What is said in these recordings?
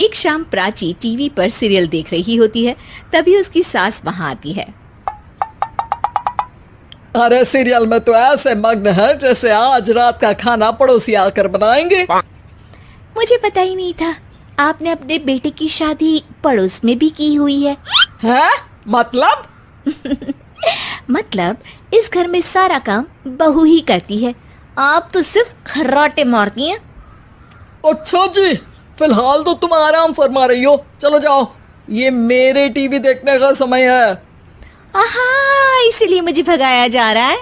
एक शाम प्राची टीवी पर सीरियल देख रही होती है। तभी उसकी सास वहां आती है। अरे सीरियल में तो ऐसे मग्न है जैसे आज रात का खाना पड़ोसी आकर बनाएंगे। मुझे पता ही नहीं था आपने अपने बेटे की शादी पड़ोस में भी की हुई है। हैं? मतलब? मतलब इस घर में सारा काम बहू ही करती है, आप तो सिर्फ खर्राटे मारती हैं। अच्छा जी, फिलहाल तो तुम आराम फरमा रही हो, चलो जाओ, ये मेरे टीवी देखने का समय है। आहा, इसीलिए मुझे भगाया जा रहा है।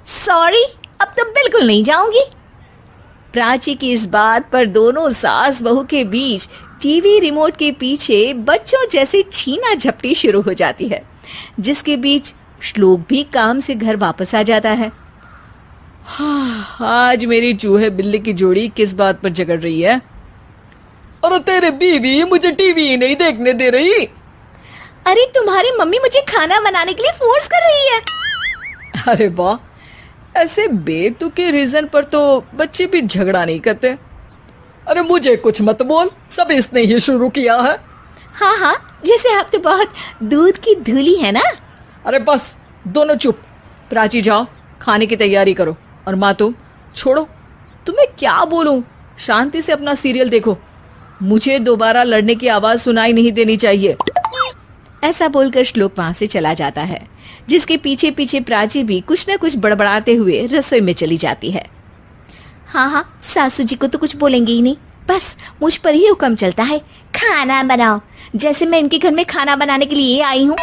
सॉरी, अब तो बिल्कुल नहीं जाऊंगी। प्राची की इस बात पर दोनों सास बहू के बीच टीवी रिमोट के पीछे बच्चों जैसे छीना झपटी शुरू हो जाती है, जिसके बीच श्लोक भी काम से घर वापस आ जाता है। हाँ, आज मेरी चूहे बिल्ली की जोड़ी किस बात पर झगड़ रही है? अरे तेरे बीवी मुझे टीवी ही नहीं देखने दे रही। अरे तुम्हारी मम्मी मुझे खाना बनाने के लिए फोर्स कर रही है। अरे वाह, ऐसे बेतुके रीजन पर तो बच्चे भी झगड़ा नहीं करते। अरे मुझे कुछ मत बोल, सब इसने ही शुरू किया है। हाँ हाँ, जैसे आप तो बहुत दूध की धूली है ना। अरे बस, दोनों चुप। प्राची जाओ, खाने की तैयारी करो। और माँ तुम छोड़ो, तुम्हें क्या बोलूं, शांति से अपना सीरियल देखो, मुझे दोबारा लड़ने की आवाज सुनाई नहीं देनी चाहिए। ऐसा बोलकर श्लोक वहां से चला जाता है, जिसके पीछे पीछे प्राची भी कुछ न कुछ बड़बड़ाते हुए रसोई में चली जाती है। हाँ हाँ, सासू जी को तो कुछ बोलेंगे ही नहीं, बस मुझ पर ही हुक्म चलता है, खाना बनाओ, जैसे मैं इनके घर में खाना बनाने के लिए आई हूँ।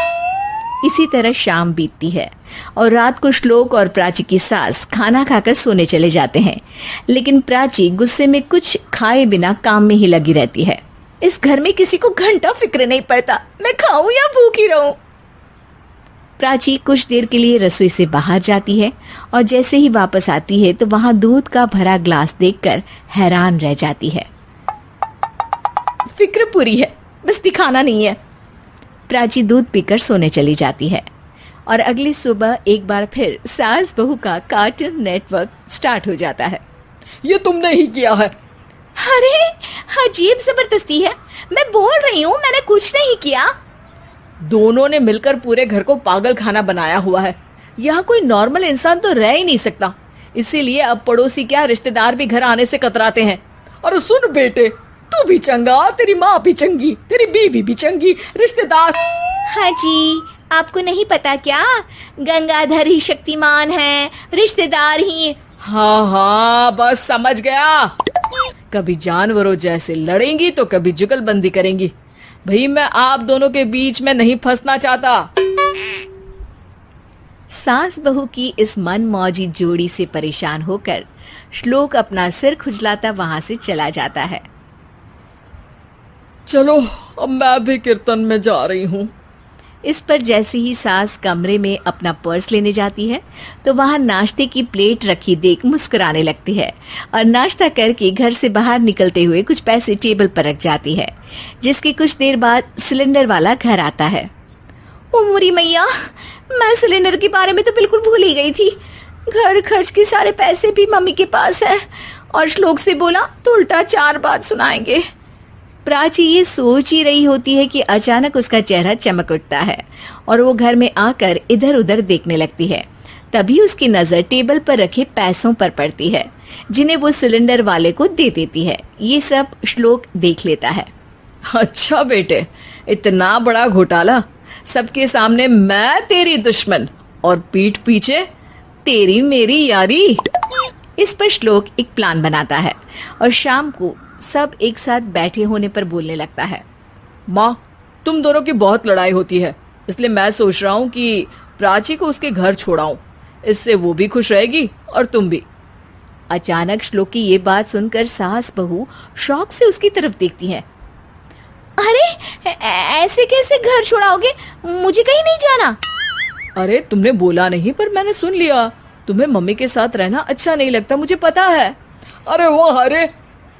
इसी तरह शाम बीतती है और रात को श्लोक और प्राची की सास खाना खाकर सोने चले जाते हैं, लेकिन प्राची गुस्से में कुछ खाए बिना काम में ही लगी रहती है। इस घर में किसी को घंटा फिक्र नहीं पड़ता मैं खाऊं या भूखी रहूं। प्राची कुछ देर के लिए रसोई से बाहर जाती है और जैसे ही वापस आती है तो वहां दूध का भरा ग्लास देखकर हैरान रह जाती है। फिक्र पूरी है, बस दिखाना नहीं है। प्राची दूध पीकर सोने चली जाती है और अगली सुबह एक बार फिर सास बहू का कार्टून नेटवर्क स्टार्ट हो जाता है। ये तुमने ही किया है। अरे अजीब जबरदस्ती है, मैं बोल रही हूँ मैंने कुछ नहीं किया। दोनों ने मिलकर पूरे घर को पागल खाना बनाया हुआ है। यहाँ कोई नॉर्मल इंसान तो रह ही नहीं सकता, इसीलिए अब पड़ोसी क्या रिश्तेदार भी घर आने से कतराते हैं। और सुन बेटे, तू भी चंगा, तेरी माँ भी चंगी, तेरी बीवी भी चंगी, रिश्तेदार। हाँ जी, आपको नहीं पता क्या, गंगाधर ही शक्तिमान है, रिश्तेदार ही। हाँ हाँ, बस समझ गया। कभी जानवरों जैसे लड़ेंगी तो कभी जुगलबंदी करेंगी। भाई मैं आप दोनों के बीच में नहीं फंसना चाहता। सास बहू की इस मन मौजी जोड़ी से परेशान होकर श्लोक अपना सिर खुजलाता वहां से चला जाता है। चलो अब मैं भी कीर्तन में जा रही हूँ। इस पर जैसे ही सास कमरे में अपना पर्स लेने जाती है तो वहां नाश्ते की प्लेट रखी देख मुस्कुराने लगती है और नाश्ता करके घर से बाहर निकलते हुए कुछ पैसे टेबल पर रख जाती है, जिसके कुछ देर बाद सिलेंडर वाला घर आता है। ओ मोरी मैया, मैं सिलेंडर के बारे में तो बिल्कुल भूल ही गई थी। घर खर्च के सारे पैसे भी मम्मी के पास है और श्लोक से बोला तो उल्टा 4 बात सुनाएंगे। प्राची ये सोच ही रही होती है कि अचानक उसका चेहरा चमक उठता है और वो घर में आकर इधर उधर देखने लगती है। तभी उसकी नजर टेबल पर रखे पैसों पर पड़ती है, जिन्हें वो सिलेंडर वाले को दे देती है। ये सब श्लोक देख लेता है। अच्छा बेटे, इतना बड़ा घोटाला, सबके सामने मैं तेरी दुश्मन और पीठ पीछे तेरी मेरी यारी। इस पर श्लोक एक प्लान बनाता है और शाम को सब एक साथ बैठे होने पर बोलने लगता है। माँ, तुम दोनों की बहुत लड़ाई होती है, इसलिए मैं सोच रहा हूँ कि प्राची को उसके घर छोड़ाऊं, इससे वो भी खुश रहेगी और तुम भी। अचानक श्लोक की ये बात सुनकर सास बहू शौक से उसकी तरफ देखती है। अरे ऐसे कैसे घर छोड़ाओगे, मुझे कहीं नहीं जाना। अरे तुमने बोला नहीं पर मैंने सुन लिया, तुम्हें मम्मी के साथ रहना अच्छा नहीं लगता, मुझे पता है। अरे वाह, अरे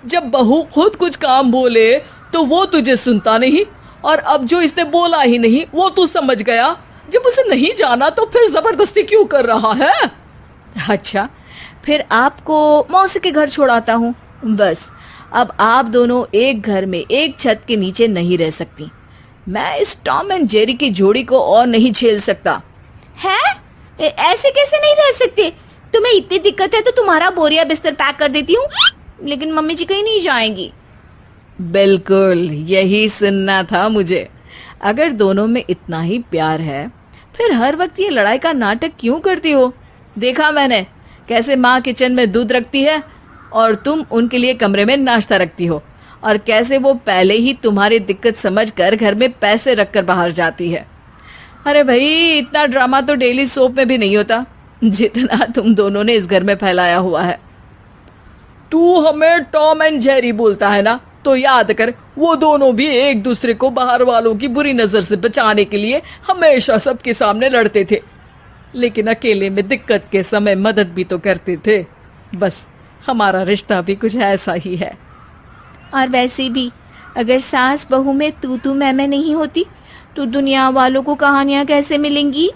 जब बहू खुद कुछ काम बोले तो वो तुझे सुनता नहीं, और अब जो इसने बोला ही नहीं वो तू समझ गया। जब उसे नहीं जाना तो फिर जबरदस्ती क्यों कर रहा है? अच्छा, फिर आपको मौसी के घर छोड़ाता हूँ, बस अब आप दोनों एक घर में एक छत के नीचे नहीं रह सकती। मैं इस टॉम एंड जेरी की जोड़ी को और नहीं झेल सकता। है? ऐसे कैसे नहीं रह सकते? तुम्हें इतनी दिक्कत है तो तुम्हारा बोरिया बिस्तर पैक कर देती हूँ, लेकिन मम्मी जी कहीं नहीं जाएंगी। बिल्कुल यही सुनना था मुझे। अगर दोनों में इतना ही प्यार है फिर हर वक्त ये लड़ाई का नाटक क्यों करती हो? देखा मैंने कैसे माँ किचन में दूध रखती है और तुम उनके लिए कमरे में नाश्ता रखती हो, और कैसे वो पहले ही तुम्हारी दिक्कत समझकर घर में पैसे रखकर बाहर जाती है। अरे भाई, इतना ड्रामा तो डेली सोप में भी नहीं होता जितना तुम दोनों ने इस घर में फैलाया हुआ है। तू हमें टॉम एंड जेरी बोलता है ना, तो याद कर वो दोनों भी एक दूसरे को बाहर वालों की बुरी नजर से बचाने के लिए हमेशा सबके सामने लड़ते थे, लेकिन अकेले में दिक्कत के समय मदद भी तो करते थे। बस हमारा रिश्ता भी कुछ ऐसा ही है। और वैसे भी अगर सास बहू में तू मैं नहीं होती तो दुनिया वालों को कहानियां कैसे मिलेंगी?